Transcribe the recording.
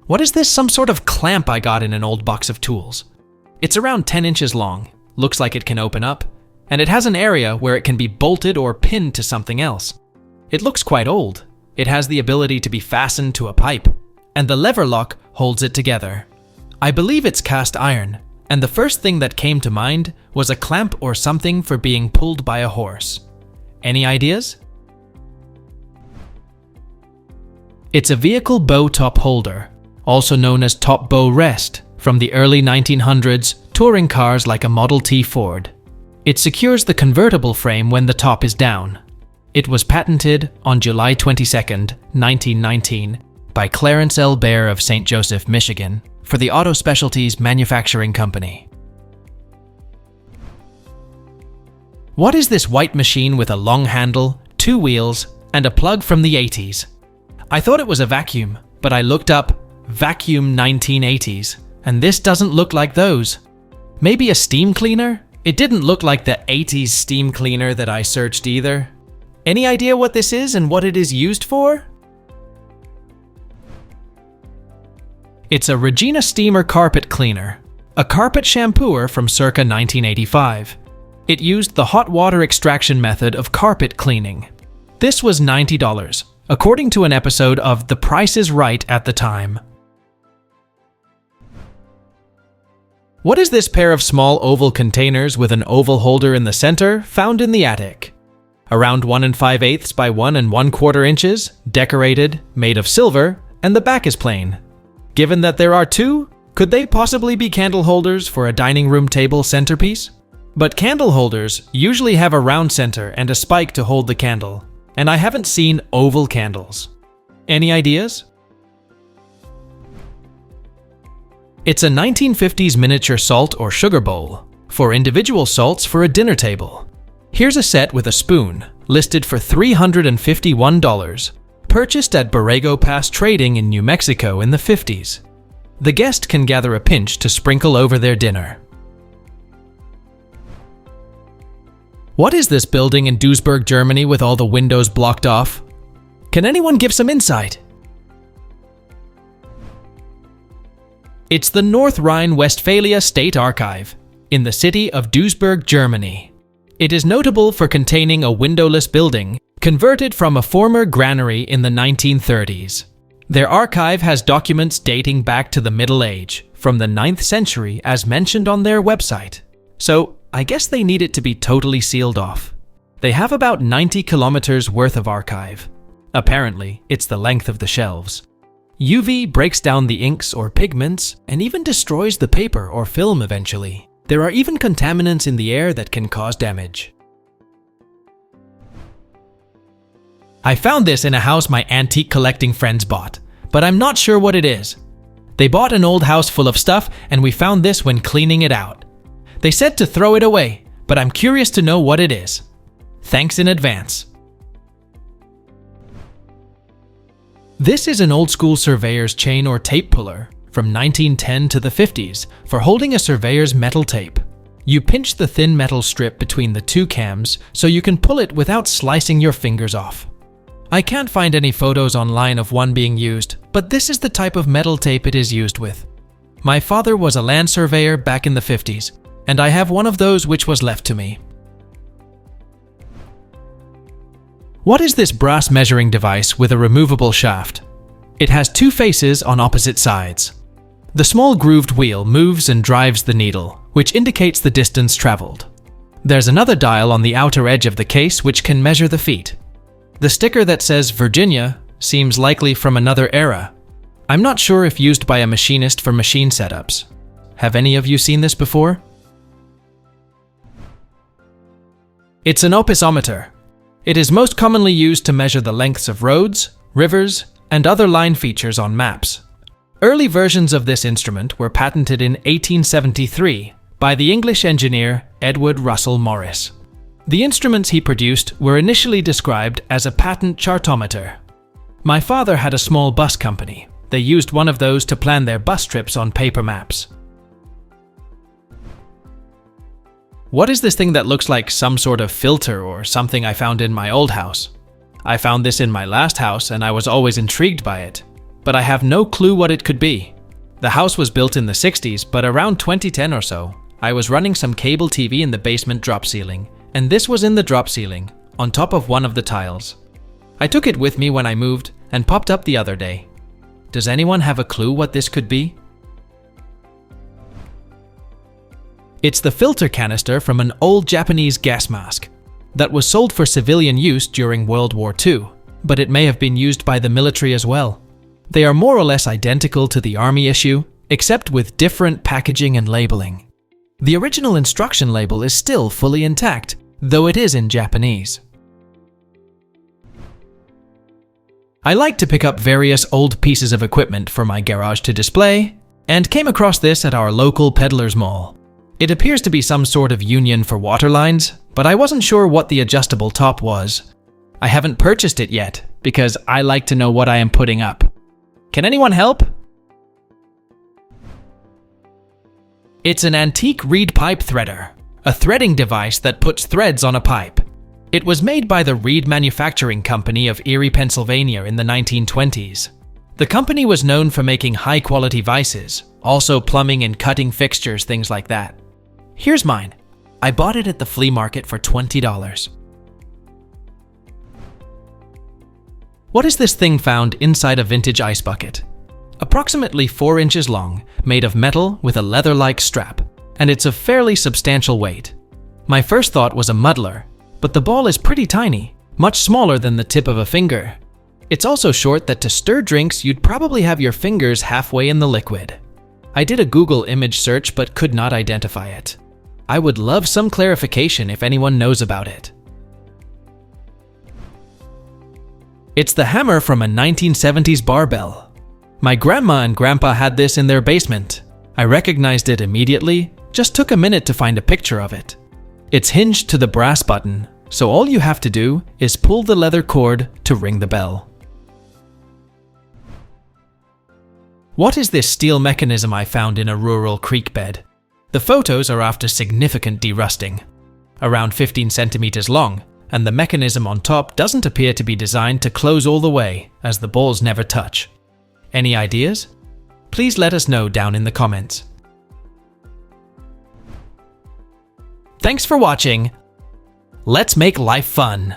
What is this, some sort of clamp I got in an old box of tools? It's around 10 inches long, looks like it can open up, and it has an area where it can be bolted or pinned to something else. It looks quite old. It has the ability to be fastened to a pipe, and the lever lock holds it together. I believe it's cast iron, and the first thing that came to mind was a clamp or something for being pulled by a horse. Any ideas? It's a vehicle bow top holder, also known as top bow rest, from the early 1900s touring cars like a Model T Ford. It secures the convertible frame when the top is down. It was patented on July 22, 1919, by Clarence L. Baer of St. Joseph, Michigan, for the Auto Specialties Manufacturing Company. What is this white machine with a long handle, 2 wheels, and a plug from the 80s? I thought it was a vacuum, but I looked up vacuum 1980s, and this doesn't look like those. Maybe a steam cleaner? It didn't look like the 80s steam cleaner that I searched either. Any idea what this is and what it is used for? It's a Regina Steamer carpet cleaner, a carpet shampooer from circa 1985. It used the hot water extraction method of carpet cleaning. This was $90, according to an episode of The Price is Right at the time. What is this pair of small oval containers with an oval holder in the center found in the attic? Around 1 5/8 by 1 1/4 inches, decorated, made of silver, and the back is plain. Given that there are 2, could they possibly be candle holders for a dining room table centerpiece? But candle holders usually have a round center and a spike to hold the candle, and I haven't seen oval candles. Any ideas? It's a 1950s miniature salt or sugar bowl for individual salts for a dinner table. Here's a set with a spoon, listed for $351, purchased at Borrego Pass Trading in New Mexico in the 50s. The guest can gather a pinch to sprinkle over their dinner. What is this building in Duisburg, Germany with all the windows blocked off? Can anyone give some insight? It's the North Rhine-Westphalia State Archive, in the city of Duisburg, Germany. It is notable for containing a windowless building converted from a former granary in the 1930s. Their archive has documents dating back to the Middle Age, from the 9th century as mentioned on their website. So, I guess they need it to be totally sealed off. They have about 90 kilometers worth of archive. Apparently, it's the length of the shelves. UV breaks down the inks or pigments and even destroys the paper or film eventually. There are even contaminants in the air that can cause damage. I found this in a house my antique collecting friends bought, but I'm not sure what it is. They bought an old house full of stuff and we found this when cleaning it out. They said to throw it away, but I'm curious to know what it is. Thanks in advance. This is an old-school surveyor's chain or tape puller from 1910 to the 50s for holding a surveyor's metal tape. You pinch the thin metal strip between the 2 cams so you can pull it without slicing your fingers off. I can't find any photos online of one being used, but this is the type of metal tape it is used with. My father was a land surveyor back in the 50s, and I have one of those which was left to me. What is this brass measuring device with a removable shaft? It has 2 faces on opposite sides. The small grooved wheel moves and drives the needle, which indicates the distance traveled. There's another dial on the outer edge of the case which can measure the feet. The sticker that says Virginia seems likely from another era. I'm not sure if used by a machinist for machine setups. Have any of you seen this before? It's an opisometer. It is most commonly used to measure the lengths of roads, rivers, and other line features on maps. Early versions of this instrument were patented in 1873 by the English engineer Edward Russell Morris. The instruments he produced were initially described as a patent chartometer. My father had a small bus company. They used one of those to plan their bus trips on paper maps. What is this thing that looks like some sort of filter or something I found in my old house? I found this in my last house and I was always intrigued by it, but I have no clue what it could be. The house was built in the 60s, but around 2010 or so, I was running some cable TV in the basement drop ceiling, and this was in the drop ceiling, on top of one of the tiles. I took it with me when I moved and popped up the other day. Does anyone have a clue what this could be? It's the filter canister from an old Japanese gas mask that was sold for civilian use during World War II, but it may have been used by the military as well. They are more or less identical to the army issue, except with different packaging and labeling. The original instruction label is still fully intact, though it is in Japanese. I like to pick up various old pieces of equipment for my garage to display, and came across this at our local peddler's mall. It appears to be some sort of union for water lines, but I wasn't sure what the adjustable top was. I haven't purchased it yet, because I like to know what I am putting up. Can anyone help? It's an antique reed pipe threader, a threading device that puts threads on a pipe. It was made by the Reed Manufacturing Company of Erie, Pennsylvania in the 1920s. The company was known for making high-quality vices, also plumbing and cutting fixtures, things like that. Here's mine. I bought it at the flea market for $20. What is this thing found inside a vintage ice bucket? Approximately 4 inches long, made of metal with a leather-like strap, and it's of fairly substantial weight. My first thought was a muddler, but the ball is pretty tiny, much smaller than the tip of a finger. It's also short that to stir drinks you'd probably have your fingers halfway in the liquid. I did a Google image search but could not identify it. I would love some clarification if anyone knows about it. It's the hammer from a 1970s barbell. My grandma and grandpa had this in their basement. I recognized it immediately, just took a minute to find a picture of it. It's hinged to the brass button, so all you have to do is pull the leather cord to ring the bell. What is this steel mechanism I found in a rural creek bed? The photos are after significant derusting. Around 15 centimeters long, and the mechanism on top doesn't appear to be designed to close all the way, as the balls never touch. Any ideas? Please let us know down in the comments. Thanks for watching. Let's make life fun.